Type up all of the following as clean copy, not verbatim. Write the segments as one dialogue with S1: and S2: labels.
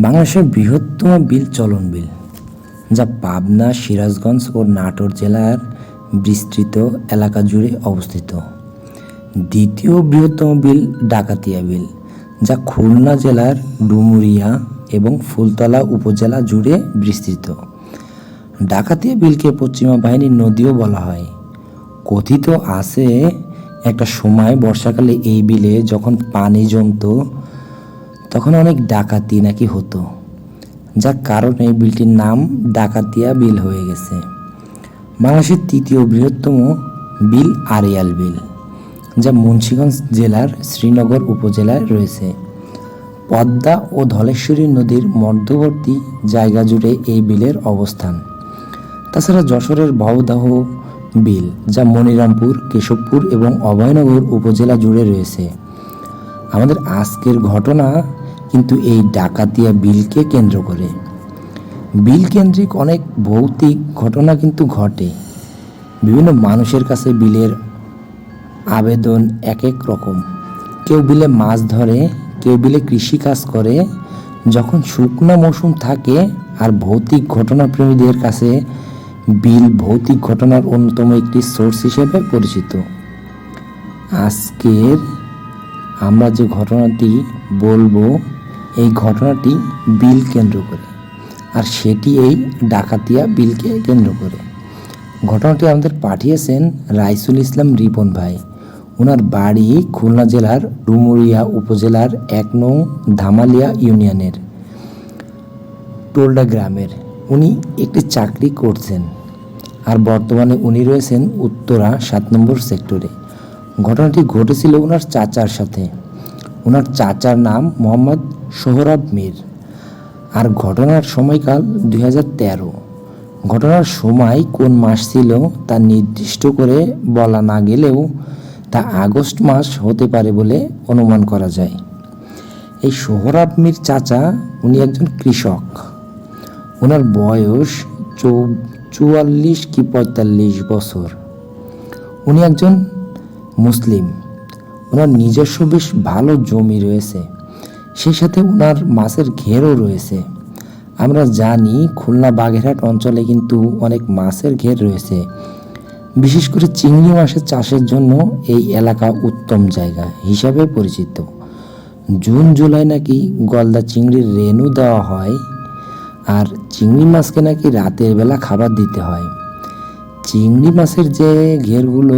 S1: বাংলাদেশের বৃহত্তম বিল চলন বিল, যা পাবনা, সিরাজগঞ্জ ও নাটোর জেলার বিস্তৃত এলাকা জুড়ে অবস্থিত। দ্বিতীয় বৃহত্তম বিল ডাকাতিয়া বিল, যা খুলনা জেলার ডুমুরিয়া এবং ফুলতলা উপজেলা জুড়ে বিস্তৃত। ডাকাতিয়া বিলকে পশ্চিমা বাহিনীর নদীও বলা হয়। কথিত আছে একটা সময় বর্ষাকালে এই বিলে যখন পানি জমতো তখন অনেক ডাকাতি নাকি হতো, যার কারণে বিলটির নাম ডাকাতিয়া বিল হয়ে গেছে। বাংলাদেশের তৃতীয় বৃহত্তম বিল আড়িয়াল বিল, যা মুন্সিগঞ্জ জেলার শ্রীনগর উপজেলায় রয়েছে। পদ্মা ও ধলেশ্বরী নদীর মধ্যবর্তী জায়গা জুড়ে এই বিলের অবস্থান। তাছাড়া যশোরের ভবদাহ বিল, যা মনিরামপুর, কেশবপুর এবং অভয়নগর উপজেলা জুড়ে রয়েছে। আমাদের আজকের ঘটনা কিন্তু এই ডাকাতিয়া বিলকে কেন্দ্র করে। বিল কেন্দ্রিক অনেক ভৌতিক ঘটনা কিন্তু ঘটে। বিভিন্ন মানুষের কাছে বিলের আবেদন এক এক রকম। কেউ বিলে মাছ ধরে, কেউ বিলে কৃষিকাজ করে। যখন শুকনো মৌসুম থাকে আর ভৌতিক ঘটনা প্রেমীদের কাছে বিল ভৌতিক ঘটনার অন্যতম একটি সোর্স হিসেবে পরিচিত। আজকের আমরা যে ঘটনাটি বলবো, এই ঘটনাটি বিল কেন্দ্র করে, আর সেটি এই ডাকাতিয়া বিলকে কেন্দ্র করে। ঘটনাটি আমাদের পাঠিয়েছেন রাইসুল ইসলাম রিপন ভাই। ওনার বাড়ি খুলনা জেলার ডুমুরিয়া উপজেলার ১ নং ধামালিয়া ইউনিয়নের টোলডা গ্রামের। উনি একটি চাকরি করছেন, আর বর্তমানে উনি রয়েছেন উত্তরা ৭ নম্বর সেক্টরে। ঘটনাটি ঘটেছিল ওনার চাচার সাথে। ওনার চাচার নাম মোহাম্মদ সোহরাব মীর, আর ঘটনার সময়কাল ২০১৩। ঘটনার সময় কোন মাস ছিল তা নির্দিষ্ট করে বলা না গেলেও তা আগস্ট মাস হতে পারে বলে অনুমান করা যায়। এই সোহরাব মীর চাচা, উনি একজন কৃষক। ওনার বয়স ৪৪ কি ৪৫ বছর। উনি একজন মুসলিম। ওনার নিজস্ব বেশ ভালো জমি রয়েছে, সেই সাথে ওনার মাছের ঘেরও রয়েছে। আমরা জানি খুলনা বাগেরহাট অঞ্চলে কিন্তু অনেক মাছের ঘের রয়েছে। বিশেষ করে চিংড়ি মাছের চাষের জন্য এই এলাকা উত্তম জায়গা হিসাবে পরিচিত। জুন জুলাই নাকি গলদা চিংড়ির রেনু দেওয়া হয়, আর চিংড়ি মাছকে নাকি রাতের বেলা খাবার দিতে হয়। চিংড়ি মাছের যে ঘেরগুলো,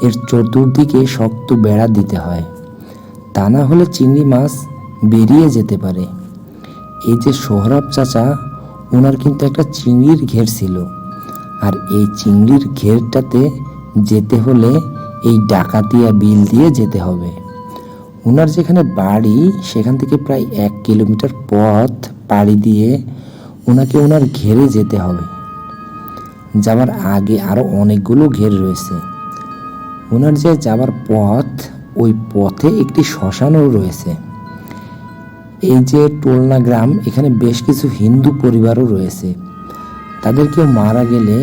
S1: এর চতুর্দিকে শক্ত বেড়া দিতে হয়, তা না হলে চিংড়ি মাছ বেরিয়ে যেতে পারে। এই যে সোহরাব চাচা, ওনার কিন্তু একটা চিংড়ির ঘের ছিল, আর এই চিংড়ির ঘেরটাতে যেতে হলে এই ডাকাতিয়া বিল দিয়ে যেতে হবে। ওনার যেখানে বাড়ি, সেখান থেকে প্রায় ১ কিলোমিটার পথ পাড়ি দিয়ে ওনাকে ওনার ঘেরে যেতে হবে। যাওয়ার আগে আরও অনেকগুলো ঘের রয়েছে। ওনার যে যাওয়ার পথ, ওই পথে একটি শ্মশানও রয়েছে। এই যে টোলনা গ্রাম, এখানে বেশ কিছু হিন্দু পরিবারও রয়েছে। তাদের কেউ মারা গেলে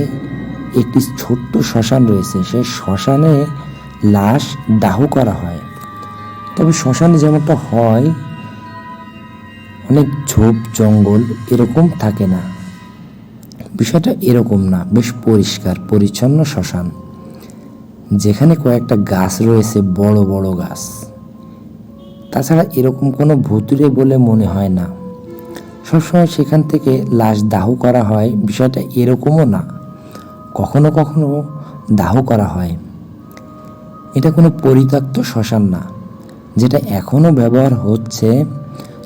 S1: একটি ছোট্ট শ্মশান রয়েছে, সেই শ্মশানে লাশ দাহ করা হয়। তবে শ্মশানে যেমনটা হয়, অনেক ঝোপ জঙ্গল এরকম থাকে না। বিষয়টা এরকম না, বেশ পরিষ্কার পরিচ্ছন্ন শ্মশান, যেখানে কয়েকটা গাছ রয়েছে, বড় বড় গাছ। তাছাড়া এরকম কোনো ভুতুড়ে বলে মনে হয় না। সবসময় সেখান থেকে লাশ দাহ করা হয়, বিষয়টা এরকমও না, কখনো কখনো দাহ করা হয়। এটা কোনো পরিত্যক্ত শ্মশান না, যেটা এখনও ব্যবহার হচ্ছে।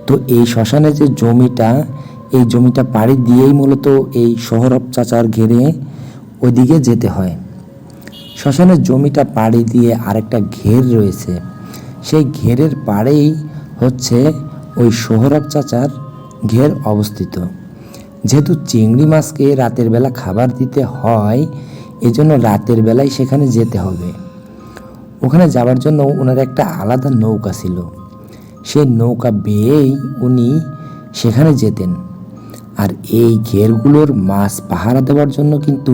S1: তো এই শ্মশানে যে জমিটা, এই জমিটা পাড়ি দিয়েই মূলত এই সোহরাব চাচার ঘেরে ওইদিকে যেতে হয়। শ্মশানের জমিটা পাড়ি দিয়ে আরেকটা ঘের রয়েছে, সেই ঘেরের পাড়েই হচ্ছে ওই সোহরাব চাচার ঘের অবস্থিত। যেহেতু চিংড়ি মাছকে রাতের বেলা খাবার দিতে হয়, এজন্য রাতের বেলায় সেখানে যেতে হবে। ওখানে যাওয়ার জন্য ওনার একটা আলাদা নৌকা ছিল, সেই নৌকা বেয়েই উনি সেখানে যেতেন। আর এই ঘেরগুলোর মাছ পাহারা দেওয়ার জন্য কিন্তু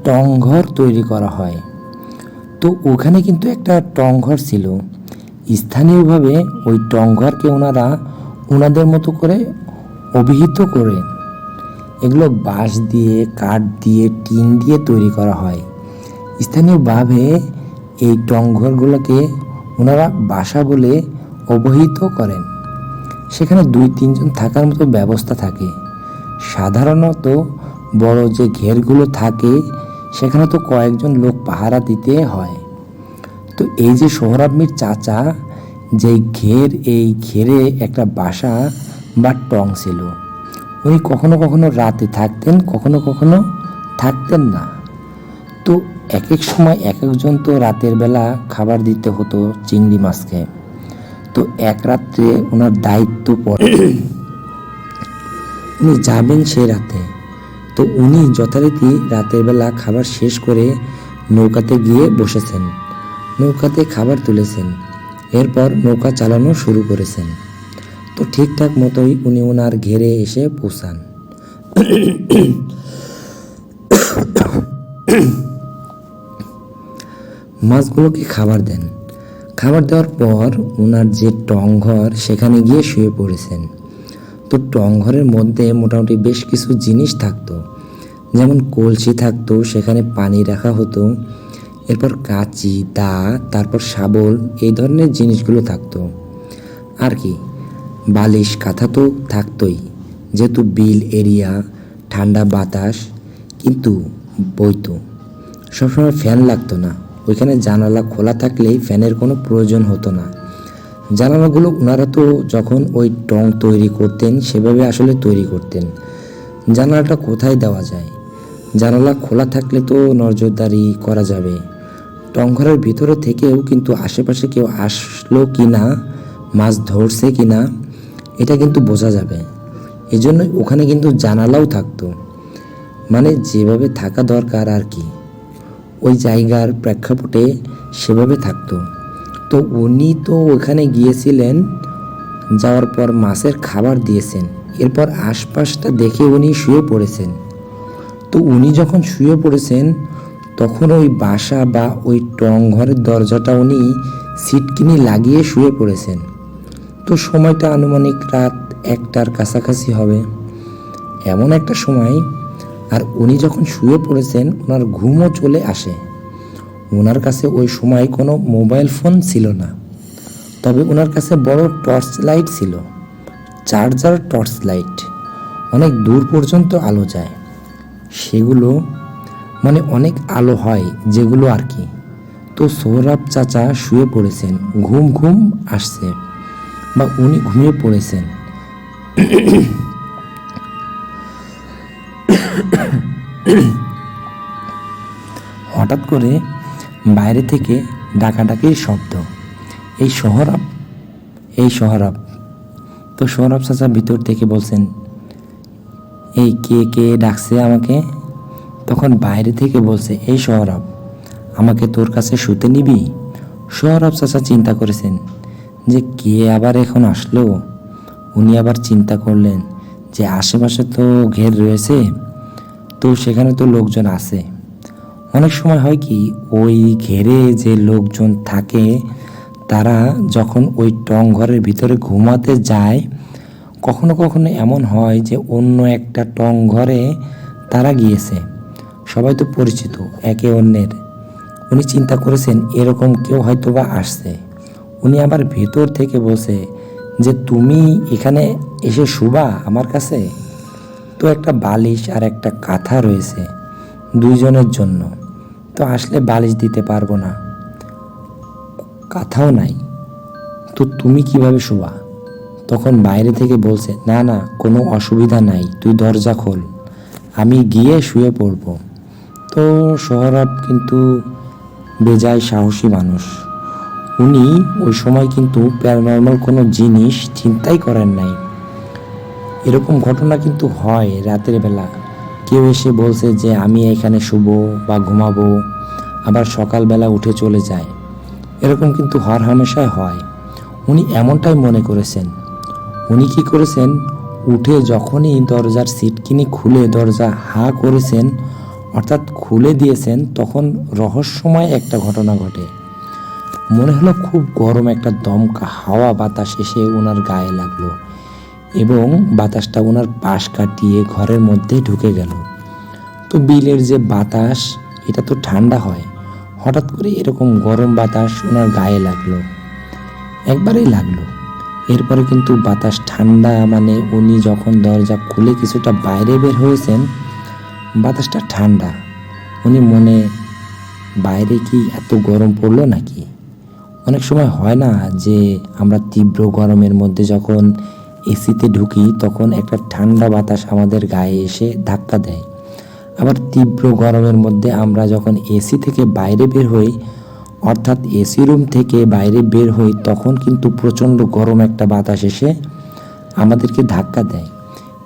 S1: টংঘর তৈরি করা হয়। তো ওখানে কিন্তু একটা টংঘর ছিল। স্থানীয়ভাবে ওই টংঘরকে ওনারা ওনাদের মতো করে অভিহিত করে। এগুলো বাঁশ দিয়ে, কাঠ দিয়ে, টিন দিয়ে তৈরি করা হয়। স্থানীয়ভাবে এই টংঘরগুলোকে ওনারা বাসা বলে অভিহিত করেন। সেখানে 2-3 জন থাকার মতো ব্যবস্থা থাকে। সাধারণত বড় যে ঘেরগুলো থাকে সেখানে তো কয়েকজন লোক পাহারা দিতে হয়। তো এই যে সোহরাব মীর চাচা যেই ঘের, এই ঘেরে একটা বাসা বা টং ছিল। উনি কখনো কখনো রাতে থাকতেন, কখনো কখনো থাকতেন না। তো এক এক সময় এক একজন তো রাতের বেলা খাবার দিতে হতো চিংড়ি মাছকে। তো এক রাত্রে ওনার দায়িত্ব পড়ে, উনি যাবেন সেই রাতে। তো উনি যথারীতি রাতের বেলা খাবার শেষ করে নৌকাতে গিয়ে বসেছেন, নৌকাতে খাবার তুলেছেন, এরপর নৌকা চালানো শুরু করেছেন। তো ঠিকঠাক মতোই উনি ওনার ঘেরে এসে পৌঁছান। মাছগুলোকে খাবার দেন। খাবার দেওয়ার পর ওনার যে টংঘর সেখানে গিয়ে শুয়ে পড়েছেন। তো টংঘরের মধ্যে মোটামুটি বেশ কিছু জিনিস থাকতো, যেমন কলসি থাকতো, সেখানে পানি রাখা হতো, এরপর কাঁচি, দা, তারপর শাবল, এই ধরনের জিনিসগুলো থাকতো। আর কি বালিশ কাঁথা তো থাকতোই, যেহেতু বিল এরিয়া, ঠান্ডা বাতাস কিন্তু বইতো। সবসময় ফ্যান লাগতো না, ওইখানে জানালা খোলা থাকলেই ফ্যানের কোনো প্রয়োজন হতো না। জানালাগুলো ওনারা তো যখন ওই টং তৈরি করতেন সেভাবে আসলে তৈরি করতেন। জানালাটা কোথায় দেওয়া যায়, জানালা খোলা থাকলে তো নজরদারি করা যাবে। টংঘরের ভিতরে থেকেও কিন্তু আশেপাশে কেউ আসলো কি না, মাছ ধরছে কি না, এটা কিন্তু বোঝা যাবে। এই জন্য ওখানে কিন্তু জানালাও থাকতো, মানে যেভাবে থাকা দরকার আর কি, ওই জায়গার প্রেক্ষাপটে সেভাবে থাকতো। তো উনি তো ওখানে গিয়েছিলেন, যাওয়ার পর মাছের খাবার দিয়েছেন, এরপর আশপাশটা দেখে উনি শুয়ে পড়েছেন। তো উনি যখন শুয়ে পড়েছেন তখন ওই বাসা বা ওই টং ঘরের দরজাটা উনি সিটকিনি লাগিয়ে শুয়ে পড়েছেন। তো সময়টা আনুমানিক রাত 1টার কাছাকাছি হবে, এমন একটা সময়। আর উনি যখন শুয়ে পড়েছেন ওনার ঘুমও চলে আসে। ওনার কাছে ওই সময় কোনো মোবাইল ফোন ছিল না, তবে ওনার কাছে বড় টর্চ লাইট ছিল, চার্জার টর্চ লাইট, অনেক দূর পর্যন্ত আলো যায়। সেগুলো মানে অনেক আলো হয় যেগুলো আর কি। তো সোহরাব চাচা শুয়ে পড়েছেন, ঘুম ঘুম আসছে বা উনি ঘুমিয়ে পড়েছেন। হঠাৎ করে বাইরে থেকে ডাকাডাকির শব্দ, এই সোহরাব, এই সোহরাব। তো সোহরাব চাচা ভিতর থেকে বলছেন, এই কে কে ডাকছে আমাকে? তখন বাইরে থেকে বলছে, এই সোহরাব, আমাকে তোর কাছে শুতে নিবি? সোহরাব চাচা চিন্তা করেছেন যে কে আবার এখন আসলো। উনি আবার চিন্তা করলেন যে আশেপাশে তো ঘের রয়েছে, তো সেখানে তো লোকজন আছে। অনেক সময় হয় কি, ওই ঘেরে যে লোকজন থাকে তারা যখন ওই টং ঘরের ভিতরে ঘুমাতে যায়, কখনো কখনো এমন হয় যে অন্য একটা টং ঘরে তারা গিয়েছে, সবাই তো পরিচিত একে অন্যের। উনি চিন্তা করেছেন এরকম কেউ হয়তো বা আসছে। উনি আবার ভেতর থেকে বলছে যে তুমি এখানে এসে শুবা আমার কাছে? তো একটা বালিশ আর একটা কাঁথা রয়েছে 2জনের জন্য, তো আসলে বালিশ দিতে পারবো না, কাঁথাও নাই, তো তুমি কিভাবে শুবা? তখন বাইরে থেকে বলছে, না না, কোনো অসুবিধা নাই, তুই দরজা খোল, আমি গিয়ে শুয়ে পড়ব। তো সোহরাব কিন্তু বেজায় সাহসী মানুষ, উনি ওই সময় কিন্তু প্যারানর্মাল কোনো জিনিস চিন্তাই করেন নাই। এরকম ঘটনা কিন্তু হয় রাতের বেলা, কেউ এসে বলছে যে আমি এখানে শুবো বা ঘুমাবো, আবার সকালবেলা উঠে চলে যায়, এরকম কিন্তু হরহামেশাই হয়। উনি এমনটাই মনে করেছেন। উনি কি করেছেন, উঠে যখনই দরজার সিটকিনি খুলে দরজা হা করেছেন, অর্থাৎ খুলে দিয়েছেন, তখন রহস্যময় একটা ঘটনা ঘটে। মনে হলো খুব গরম একটা দমকা হাওয়া বাতাস এসে ওনার গায়ে লাগলো। এবং বাতাসটা ওনার পাশ কাটিয়ে ঘরের মধ্যে ঢুকে গেল। তো বিলের যে বাতাস, এটা তো ঠান্ডা হয়, হঠাৎ করে এরকম গরম বাতাস ওনার গায়ে লাগলো, একবারেই লাগলো। এরপরে কিন্তু বাতাস ঠান্ডা, মানে উনি যখন দরজা খুলে কিছুটা বাইরে বের হয়েছেন, বাতাসটা ঠান্ডা। উনি মনে, বাইরে কি এত গরম পড়লো নাকি? অনেক সময় হয় না যে আমরা তীব্র গরমের মধ্যে যখন এসিতে ঢুকি, তখন একটা ঠান্ডা বাতাস আমাদের গায়ে এসে ধাক্কা দেয়। আবার তীব্র গরমের মধ্যে আমরা যখন এসি থেকে বাইরে বের হই, অর্থাৎ এসি রুম থেকে বাইরে বের হই, তখন কিন্তু প্রচণ্ড গরম একটা বাতাস এসে আমাদেরকে ধাক্কা দেয়।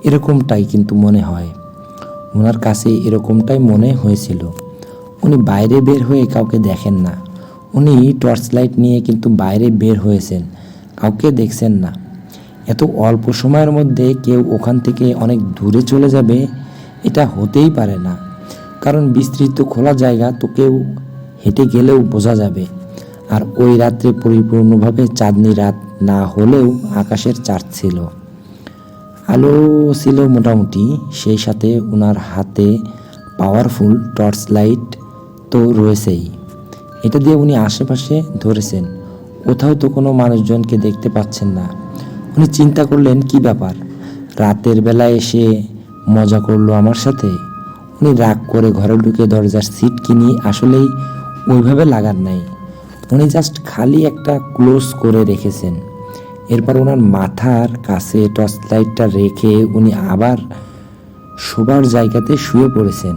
S1: এরকমটাই কিন্তু মনে হয়, ওনার কাছে এরকমটাই মনে হয়েছিল। উনি বাইরে বের হয়ে কাউকে দেখেন না, উনি টর্চ লাইট নিয়ে কিন্তু বাইরে বের হয়েছেন, কাউকে দেখছেন না। এত অল্প সময়ের মধ্যে কেউ ওখান থেকে অনেক দূরে চলে যাবে, এটা হতেই পারে না। কারণ বিস্তৃত খোলা জায়গা, তো কেউ হেঁটে গেলেও বোঝা যাবে। আর ওই রাত্রে পরিপূর্ণভাবে চাঁদনি রাত না হলেও আকাশের চাঁদ ছিল, আলো ছিল মোটামুটি। সেই সাথে ওনার হাতে পাওয়ারফুল টর্চ লাইট তো রয়েছেই, এটা দিয়ে উনি আশেপাশে ধরেছেন। কোথাও তো কোনো মানুষজনকে দেখতে পাচ্ছেন না। উনি চিন্তা করলেন, কি ব্যাপার, রাতের বেলায় এসে মজা করলো আমার সাথে। উনি রাগ করে ঘরে ঢুকে দরজার সিট কিনি আসলেই ওইভাবে লাগার নাই, উনি জাস্ট খালি একটা ক্লোজ করে রেখেছেন। এরপর ওনার মাথার কাছে টর্চ লাইটটা রেখে উনি আবার শোবার জায়গাতে শুয়ে পড়েছেন।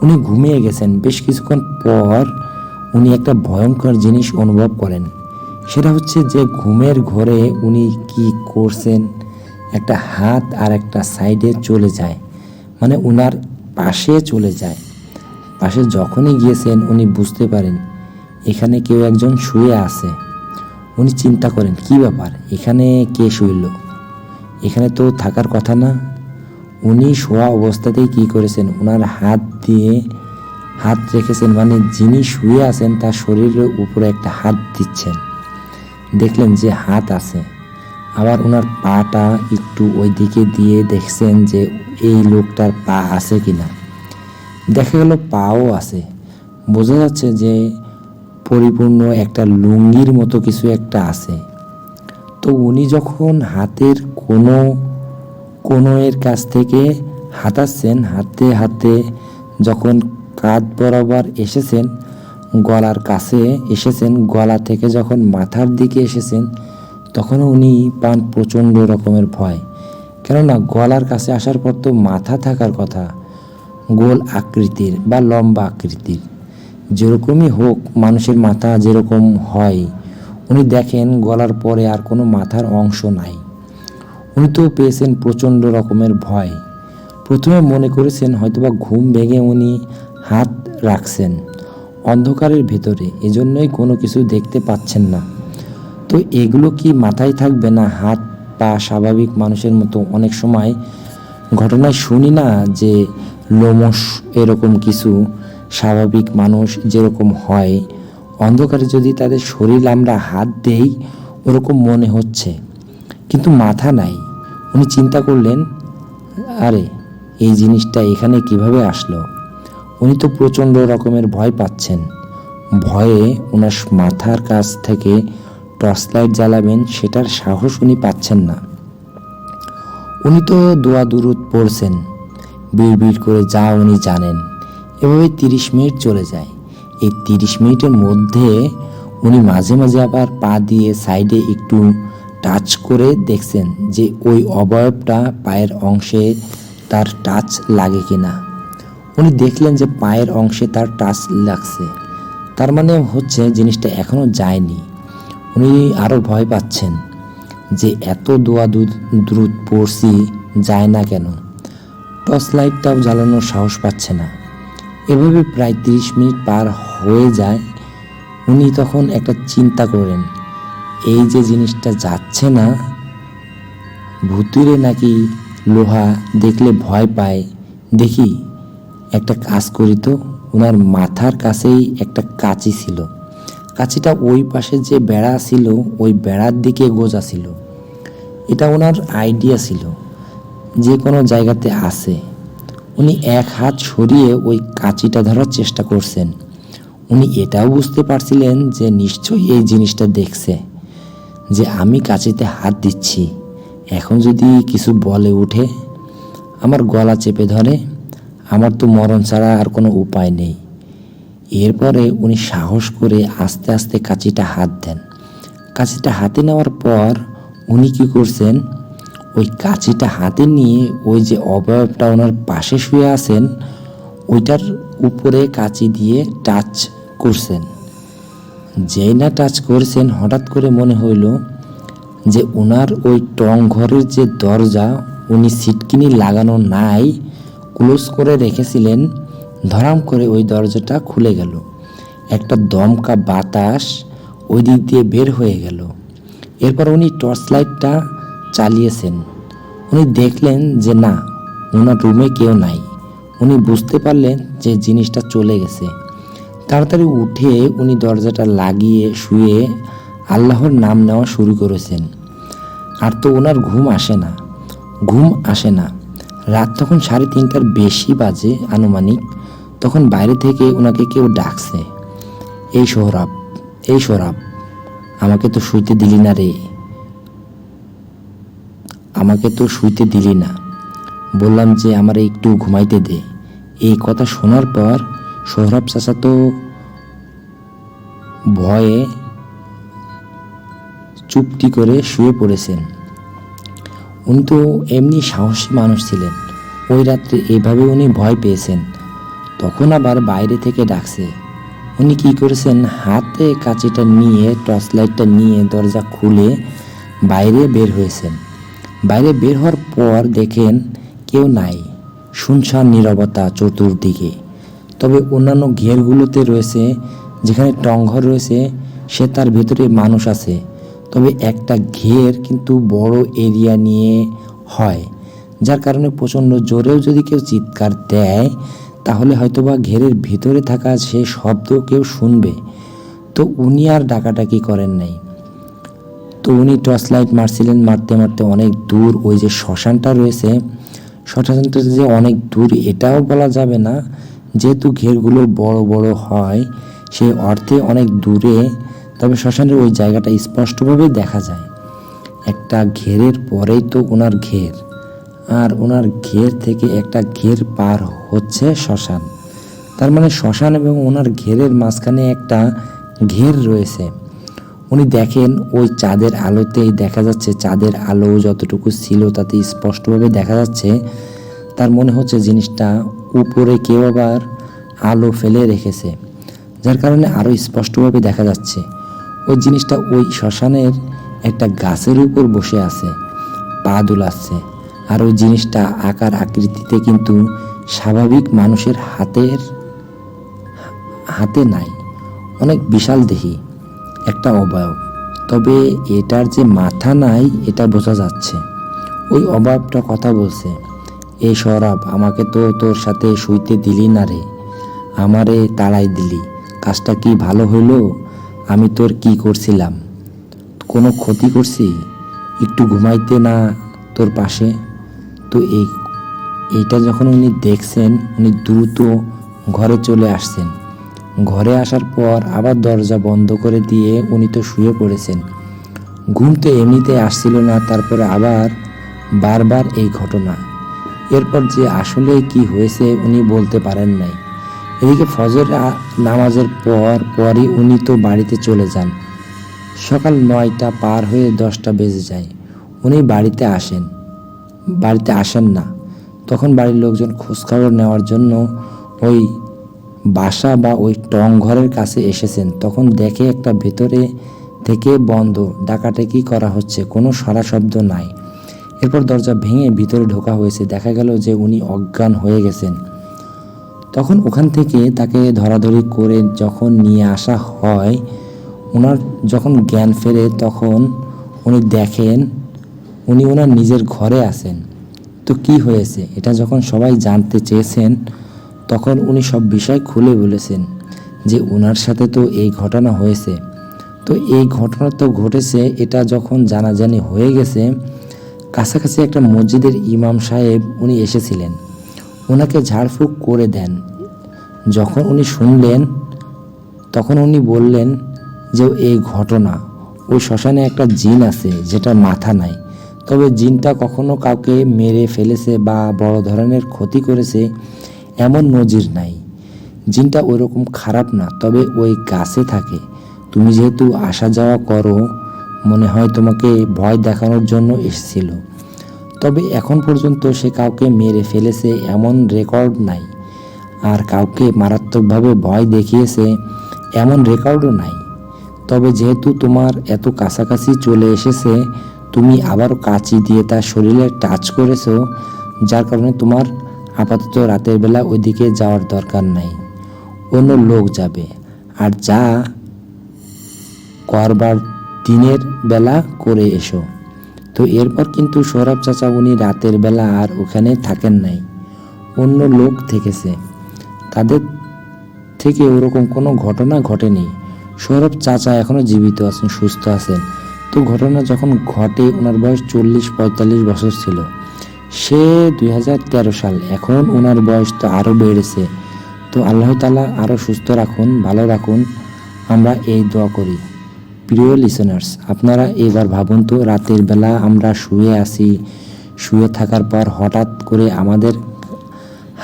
S1: উনি ঘুমিয়ে গেছেন। বেশ কিছুক্ষণ পর উনি একটা ভয়ঙ্কর জিনিস অনুভব করেন। সেটা হচ্ছে যে ঘুমের ঘোরে উনি কি করছেন, একটা হাত আর একটা সাইডে চলে যায়, মানে উনার পাশে চলে যায়। পাশে যখনই গিয়েছেন উনি বুঝতে পারেন এখানে কেউ একজন শুয়ে আছে। উনি চিন্তা করেন, কি ব্যাপার, এখানে কে শুইল, এখানে তো থাকার কথা না। উনি শোয়া অবস্থাতেই কি করেছেন, ওনার হাত দিয়ে হাত রেখেছেন, মানে যিনি শুয়ে আছেন তার শরীরের উপরে একটা হাত দিচ্ছেন। দেখলেন যে হাত আছে। আবার ওনার পাটা একটু ওই দিকে দিয়ে দেখছেন যে এই লোকটার পা আছে কিনা। দেখা গেল পাও আছে। বোঝা যাচ্ছে যে পরিপূর্ণ একটা লুঙ্গির মতো কিছু একটা আছে। তো উনি যখন হাতের কোনোর কাছ থেকে হাতাচ্ছেন, হাতে হাতে যখন কাঁধ বরাবর এসেছেন, গলার কাছে এসেছেন, গলা থেকে যখন মাথার দিকে এসেছেন, তখন উনি পান প্রচণ্ড রকমের ভয়। কেননা গলার কাছে আসার পর তো মাথা থাকার কথা, গোল আকৃতির বা লম্বা আকৃতির, যেরকমই হোক মানুষের মাথা যেরকম হয়, উনি দেখেন গলার পরে আর কোনো মাথার অংশ নাই। উনি তো পেয়েছেন প্রচণ্ড রকমের ভয়। প্রথমে মনে করেছেন হয়তোবা ঘুম ভেঙে উনি হাত রাখছেন অন্ধকারের ভেতরে, এজন্যই কোনো কিছু দেখতে পাচ্ছেন না। তো এগুলো কি মাথায় থাকবে না? হাত পা স্বাভাবিক মানুষের মতো অনেক সময় ঘটনায় শুনি না যে লোমশ এরকম কিছু, স্বাভাবিক মানুষ যেরকম হয়, অন্ধকারে যদি তাদের শরীর আমরা হাত দেই ওরকম মনে হচ্ছে, কিন্তু মাথা নাই। উনি চিন্তা করলেন, আরে এই জিনিসটা এখানে কিভাবে আসলো। উনি তো প্রচণ্ড রকমের ভয় পাচ্ছেন। ভয়ে ওনার মাথার কাছ থেকে টর্চ লাইট জ্বালাবেন সেটার সাহস উনি পাচ্ছেন না। উনি তো দোয়া দুরুদ পড়ছেন বিড় করে, যা উনি জানেন। এভাবে 30 মিনিট চলে যায়। এই 30 মিনিটের মধ্যে উনি মাঝে মাঝে আবার পা দিয়ে সাইডে একটু টাচ করে দেখছেন যে ওই অবয়বটা পায়ের অংশে তার টাচ লাগে কিনা। উনি দেখলেন যে পায়ের অংশে তার টাচ লাগছে, তার মানে হচ্ছে জিনিসটা এখনো যায়নি। উনি আরও ভয় পাচ্ছেন যে এত দোয়া দ্রুত পড়ছি, যায় না কেন। টর্চ লাইটটাও জ্বালানোর সাহস পাচ্ছে না। এভাবে প্রায় 30 মিনিট পার হয়ে যায়। উনি তখন একটা চিন্তা করেন, এই যে জিনিসটা যাচ্ছে না, ভুতুরে নাকি লোহা, দেখলে ভয় পায়। দেখি একটা কাজ করি তো। ওনার মাথার কাছেই একটা কাঁচি ছিল, কাঁচিটা ওই পাশে যে বেড়া ছিল ওই বেড়ার দিকে গোজা ছিল। এটা ওনার আইডিয়া ছিল, যে কোনো জায়গাতে আছে। উনি এক হাত সরিয়ে ওই কাঁচিটা ধরার চেষ্টা করছেন। উনি এটাও বুঝতে পারছিলেন যে নিশ্চয়ই এই জিনিসটা দেখছে যে আমি কাঁচিতে হাত দিচ্ছি, এখন যদি কিছু বলে উঠে, আমার গলা চেপে ধরে, আমার তো মরণ ছাড়া আর কোনো উপায় নেই। এরপরে উনি সাহস করে আস্তে আস্তে কাঁচিটা হাত দেন। কাঁচিটা হাতে নেওয়ার পর উনি কী করছেন, ওই কাঁচিটা হাতে নিয়ে ওই যে অবয়বটা ওনার পাশে শুয়ে আছেন ওইটার উপরে কাঁচি দিয়ে টাচ করছেন। যেই না টাচ করছেন, হঠাৎ করে মনে হইল যে ওনার ওই টং ঘরের যে দরজা উনি সিটকিনি লাগানো নাই, ক্লোজ করে রেখেছিলেন, ধরাম করে ওই দরজাটা খুলে গেল। একটা দমকা বাতাস ওই দিক দিয়ে বের হয়ে গেল। এরপর উনি টর্চ লাইটটা চালিয়েছেন। উনি দেখলেন যে না, ওনার রুমে কেউ নাই। উনি বুঝতে পারলেন যে জিনিসটা চলে গেছে। তাড়াতাড়ি উঠে উনি দরজাটা লাগিয়ে শুয়ে আল্লাহর নাম নেওয়া শুরু করেছেন। আর তো ওনার ঘুম আসে না। রাত তখন 3:30টার বেশি বাজে আনুমানিক। তখন বাইরে থেকে ওনাকে কেউ ডাকছে, এই সোহরাব, আমাকে তো শুইতে দিলি না। বললাম যে আমার একটু ঘুমাইতে দে। এই কথা শোনার পর সোহরাব চাচা তো ভয়ে চুপটি করে শুয়ে পড়েছেন। উনি তো এমনি সাহসী মানুষ ছিলেন। ওই রাত্রে এইভাবে উনি ভয় পেয়েছেন। তখন আবার বাইরে থেকে ডাকছে। উনি কি করেছেন, হাতে কাঁচিটা নিয়ে টর্চ লাইটটা নিয়ে দরজা খুলে বাইরে বের হয়েছেন। বাইরে বের হওয়ার পর দেখেন কেউ নাই, শুনশান নীরবতা চতুর্দিকে। তবে অন্যান্য ঘেরগুলোতে রয়েছে, যেখানে টংঘর রয়েছে সে তার ভেতরে মানুষ আছে। তবে একটা ঘের কিন্তু বড় এরিয়া নিয়ে হয়, যার কারণে প্রচণ্ড জোরেও যদি কেউ চিৎকার দেয় তাহলে হয়তোবা ঘেরের ভিতরে থাকা সে শব্দ কেউ শুনবে। তো উনি আর ডাকাডাকি করেন নাই। তো উনি টর্চ লাইট মারছিলেন, মারতে মারতে অনেক দূর ওই যে শ্মশানটা রয়েছে, শ্মশানটা যে অনেক দূর এটাও বলা যাবে না, যেহেতু ঘেরগুলো বড় বড় হয় সেই অর্থে অনেক দূরে। তবে শ্মশানের ওই জায়গাটা স্পষ্টভাবে দেখা যায়। একটা ঘেরের পরেই তো ওনার ঘের, আর ওনার ঘের থেকে একটা ঘের পার হচ্ছে শ্মশান। তার মানে শ্মশান এবং ওনার ঘেরের মাঝখানে একটা ঘের রয়েছে। উনি দেখেন ওই চাঁদের আলোতেই দেখা যাচ্ছে, চাঁদের আলো যতটুকু ছিল তাতে স্পষ্টভাবে দেখা যাচ্ছে। তার মনে হচ্ছে জিনিসটা উপরে কেউ আবার আলো ফেলে রেখেছে, যার কারণে আরও স্পষ্টভাবে দেখা যাচ্ছে। ওই জিনিসটা ওই শ্মশানের একটা গাছের উপর বসে আছে, পা দুলাচ্ছে। আর ওই জিনিসটা আকার আকৃতিতে কিন্তু স্বাভাবিক মানুষের হাতে নাই, অনেক বিশাল দেহী একটা অবয়ব। তবে এটার যে মাথা নাই এটা বোঝা যাচ্ছে। ওই অবয়বটা কথা বলছে, এই সৌরভ, আমাকে তো তোর সাথে শুইতে দিলি না রে, আমারে তাড়াই দিলি, কাজটা কি ভালো হইল? আমি তোর কি করছিলাম? কোনো ক্ষতি করছি? একটু ঘুমাইতে না তোর পাশে? তো এইটা যখন উনি দেখছেন, উনি দ্রুত ঘরে চলে আসছেন। ঘরে আসার পর আবার দরজা বন্ধ করে দিয়ে উনি তো শুয়ে পড়েছেন। ঘুম তো এমনিতে আসছিল না, তারপরে আবার বারবার এই ঘটনা। এরপর যে আসলে কি হয়েছে উনি বলতে পারেন নাই। এদিকে ফজর নামাজের পরই উনি তো বাড়িতে চলে যান। সকাল 9টা পার হয়ে 10টা বেজে যায়। উনি বাড়িতে আসেন না। তখন বাড়ির লোকজন খোঁজখবর নেওয়ার জন্য ওই বাসা বা ওই টং ঘরের কাছে এসেছেন। তখন দেখে একটা ভেতরে থেকে বন্ধ, ডাকাডাকি করা হচ্ছে, কোনো সাড়া শব্দ নাই। এরপর দরজা ভেঙে ভিতরে ঢোকা হয়েছে। দেখা গেল যে উনি অজ্ঞান হয়ে গেছেন। তখন ওখান থেকে তাকে ধরাধরি করে যখন নিয়ে আসা হয়, ওনার যখন জ্ঞান ফেরে তখন উনি দেখেন উনি ওনার নিজের ঘরে আছেন। তো কি হয়েছে এটা যখন সবাই জানতে চেয়েছেন তখন উনি সব বিষয় খুলে বলেছেন যে ওনার সাথে তো এই ঘটনা হয়েছে। তো এই ঘটনা তো ঘটেছে, এটা যখন জানাজানি হয়ে গেছে কাছাকাছি একটা মসজিদের ইমাম সাহেব উনি এসেছিলেন, ওনাকে ঝাড়ফুঁক করে দেন। যখন উনি শুনলেন তখন উনি বললেন যে এই ঘটনা, ওই শ্মশানে একটা জিন আছে যেটার মাথা নাই, তবে জিনটা কখনো কাউকে মেরে ফেলেছে বা বড় ধরনের ক্ষতি করেছে এমন নজির নাই। জিনটা ওইরকম খারাপ না, তবে ওই গাছে থাকে। তুমি যেহেতু আসা যাওয়া করো, মনে হয় তোমাকে ভয় দেখানোর জন্য এসেছিল। তবে এখন পর্যন্ত সে কাউকে মেরে ফেলেছে এমন রেকর্ড নাই, আর কাউকে মারাত্মকভাবে ভয় দেখিয়েছে এমন রেকর্ডও নাই। তবে যেহেতু তোমার এত কাছাকাছি চলে এসেছে, তুমি আবারও কাঁচি দিয়ে তার শরীরে টাচ করেছো, যার কারণে তোমার আপাতত রাতের বেলা ওইদিকে যাওয়ার দরকার নাই, অন্য লোক যাবে। আর যা করবার দিনের বেলা করে এসো। তো এরপর কিন্তু সৌরভ চাচা উনি রাতের বেলা আর ওখানে থাকেন নাই, অন্য লোক থেকেছে। তাদের থেকে ওরকম কোনো ঘটনা ঘটেনি। সৌরভ চাচা এখনও জীবিত আছেন, সুস্থ আছেন। তো ঘটনা যখন ঘটে ওনার বয়স 40-45 বছর ছিল, সে 2013 সাল, এখন ওনার বয়স তো আরও বেড়েছে। তো আল্লাহ তাআলা আরও সুস্থ রাখুন, ভালো রাখুন, আমরা এই দোয়া করি। প্রিয় লিসেনার্স, আপনারা এবার ভাবুন তো, রাতের বেলা আমরা শুয়ে আছি, শুয়ে থাকার পর হঠাৎ করে আমাদের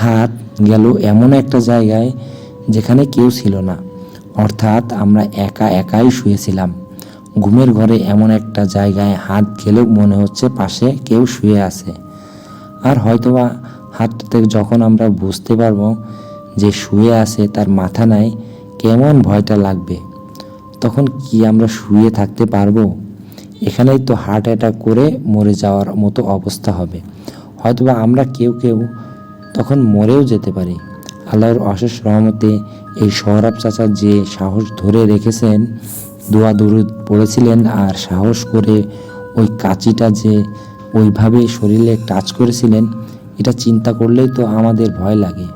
S1: হাত গেল এমন একটা জায়গায় যেখানে কেউ ছিল না, অর্থাৎ আমরা একা একাই শুয়েছিলাম। ঘুমের ঘরে এমন একটা জায়গায় হাত গেলেও মনে হচ্ছে পাশে কেউ শুয়ে আছে। আর হয়তোবা হাতটাতে যখন আমরা বুঝতে পারবো যে শুয়ে আছে, তার মাথা নাই, কেমন ভয়টা লাগবে। তখন কি আমরা শুয়ে থাকতে পারবো? এখানেই তো হার্ট অ্যাটাক করে মরে যাওয়ার মতো অবস্থা হবে। হয়তোবা আমরা কেউ কেউ তখন মরেও যেতে পারি। আল্লাহর অশেষ রহমতে এই সৌরভ চাচা যে সাহস ধরে রেখেছেন, দোয়া দরুদ পড়েছিলেন, আর সাহস করে ওই কাঁচিটা যে ওইভাবে শরীরে টাচ করেছিলেন, এটা চিন্তা করলেই তো আমাদের ভয় লাগে।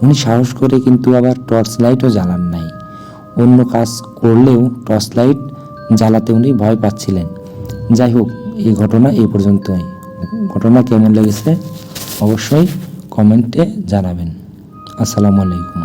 S1: উনি সাহস করে কিন্তু আবার টর্চ লাইটও জ্বালান নাই। অন্য কাজ করলেও টর্চ লাইট জ্বালাতে উনি ভয় পাচ্ছিলেন। যাই হোক, এই ঘটনা এই পর্যন্তই। ঘটনা কেমন লেগেছে অবশ্যই কমেন্টে জানাবেন। আসসালামু আলাইকুম।